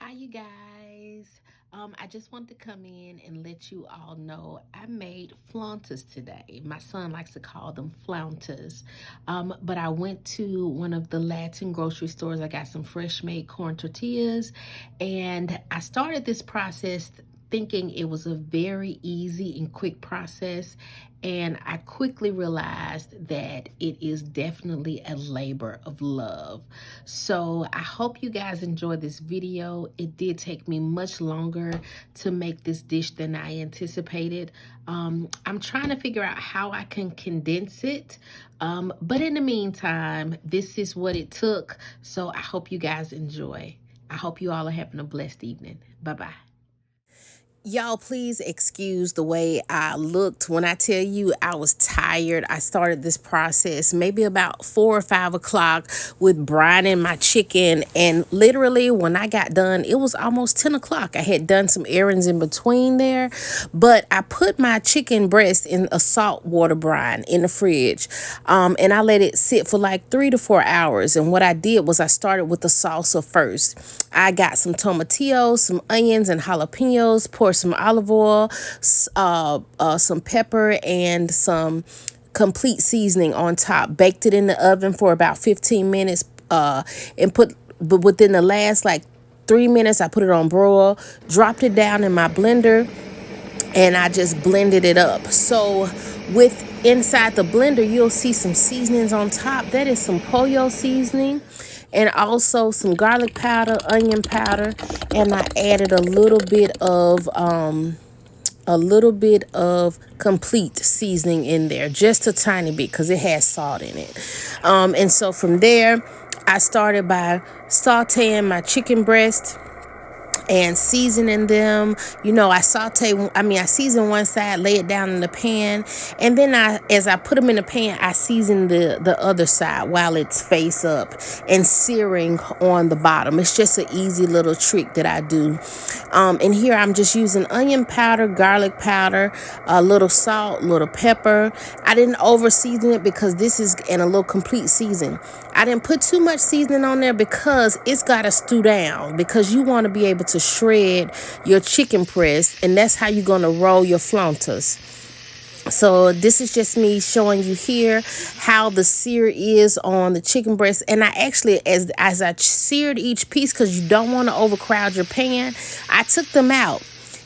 Hi, you guys. I just wanted to come in and let you all know I made Flauntas today. My son likes to call them Flauntas. But I went to one of the Latin grocery stores. I got some fresh made corn tortillas, and I started this process thinking it was a very easy and quick process. And I quickly realized that it is definitely a labor of love. So I hope you guys enjoy this video. It did take me much longer to make this dish than I anticipated. I'm trying to figure out how I can condense it. But in the meantime, this is what it took. So I hope you guys enjoy. I hope you all are having a blessed evening. Bye-bye. Y'all, please excuse the way I looked. When I tell you I was tired, I started this process maybe about 4 or 5 o'clock with brining my chicken. And literally, when I got done, it was almost 10 o'clock. I had done some errands in between there, but I put my chicken breast in a salt water brine in the fridge. And I let it sit for like 3 to 4 hours. And what I did was I started with the salsa first. I got some tomatillos, some onions, and jalapeños, poured some olive oil, some pepper, and some complete seasoning on top. Baked it in the oven for about 15 minutes, but within the last like 3 minutes, I put it on broil, dropped it down in my blender, and I just blended it up. So with inside the blender, you'll see some seasonings on top. That is some pollo seasoning, and also some garlic powder, onion powder, and I added a little bit of complete seasoning in there, just a tiny bit, because it has salt in it. And so from there, I started by sauteing my chicken breast and seasoning them. I season one side, lay it down in the pan, and then as I put them in the pan, I season the other side while it's face up and searing on the bottom. It's just an easy little trick that I do. And here I'm just using onion powder, garlic powder, a little salt, a little pepper. I didn't over season it because this is in a little complete season. I didn't put too much seasoning on there because it's got to stew down, because you want to be able to shred your chicken breast, and that's how you're going to roll your Flauntas. So this is just me showing you here how the sear is on the chicken breast. And I actually, as I seared each piece, because you don't want to overcrowd your pan, I took them out.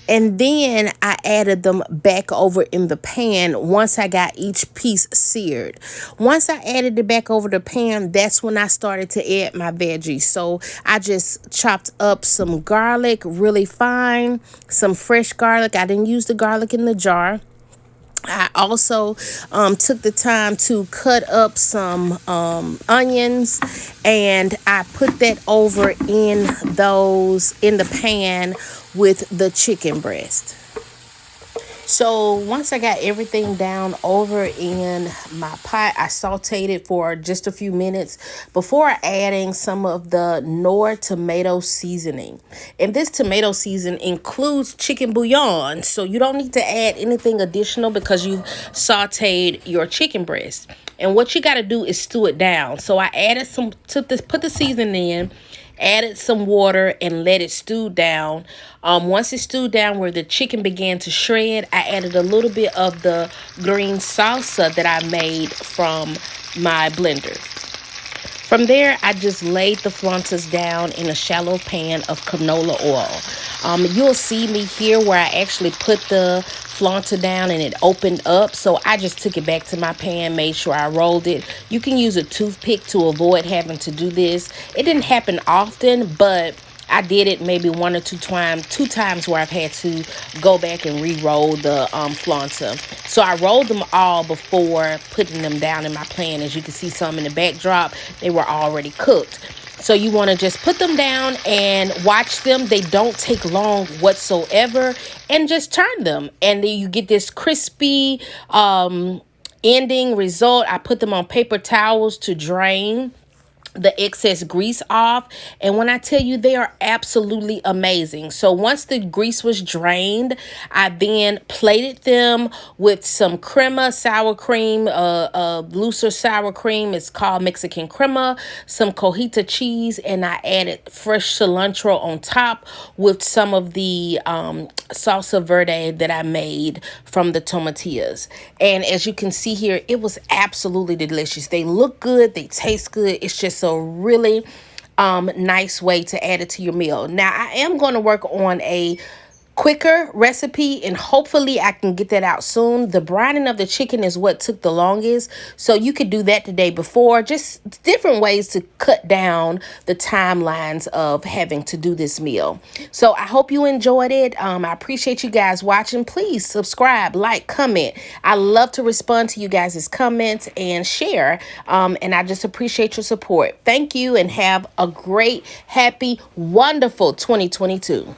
And then I added them back over in the pan once I got each piece seared. Once I added it back over the pan, that's when I started to add my veggies. So I just chopped up some garlic really fine, some fresh garlic. I didn't use the garlic in the jar. I also took the time to cut up some onions, and I put that over in the pan with the chicken breast. So once I got everything down over in my pot, I sauteed it for just a few minutes before adding some of the Knorr tomato seasoning. And this tomato season includes chicken bouillon, so you don't need to add anything additional because you've sauteed your chicken breast. And what you got to do is stew it down. So I added put the seasoning in, added some water, and let it stew down. Once it stewed down where the chicken began to shred, I added a little bit of the green salsa that I made from my blender. From there, I just laid the Flauntas down in a shallow pan of canola oil. You'll see me here where I actually put the Flaunta down and it opened up. So I just took it back to my pan, made sure I rolled it. You can use a toothpick to avoid having to do this. It didn't happen often, but I did it maybe one or two times where I've had to go back and re-roll the Flaunta. So I rolled them all before putting them down in my pan. As you can see some in the backdrop, they were already cooked. So you want to just put them down and watch them. They don't take long whatsoever. And just turn them. And then you get this crispy ending result. I put them on paper towels to drain. the excess grease off. And when I tell you, they are absolutely amazing. So once the grease was drained, I then plated them with some crema, sour cream, looser sour cream. It's called Mexican crema, some cojita cheese, and I added fresh cilantro on top with some of the salsa verde that I made from the tomatillas. And as you can see here, it was absolutely delicious. They look good, they taste good. It's just a really nice way to add it to your meal. Now, I am going to work on a quicker recipe, and hopefully I can get that out soon. The brining of the chicken is what took the longest, so you could do that the day before. Just different ways to cut down the timelines of having to do this meal. So I hope you enjoyed it. I appreciate you guys watching. Please subscribe, like, comment. I love to respond to you guys' comments and share, and I just appreciate your support. Thank you, and have a great, happy, wonderful 2022.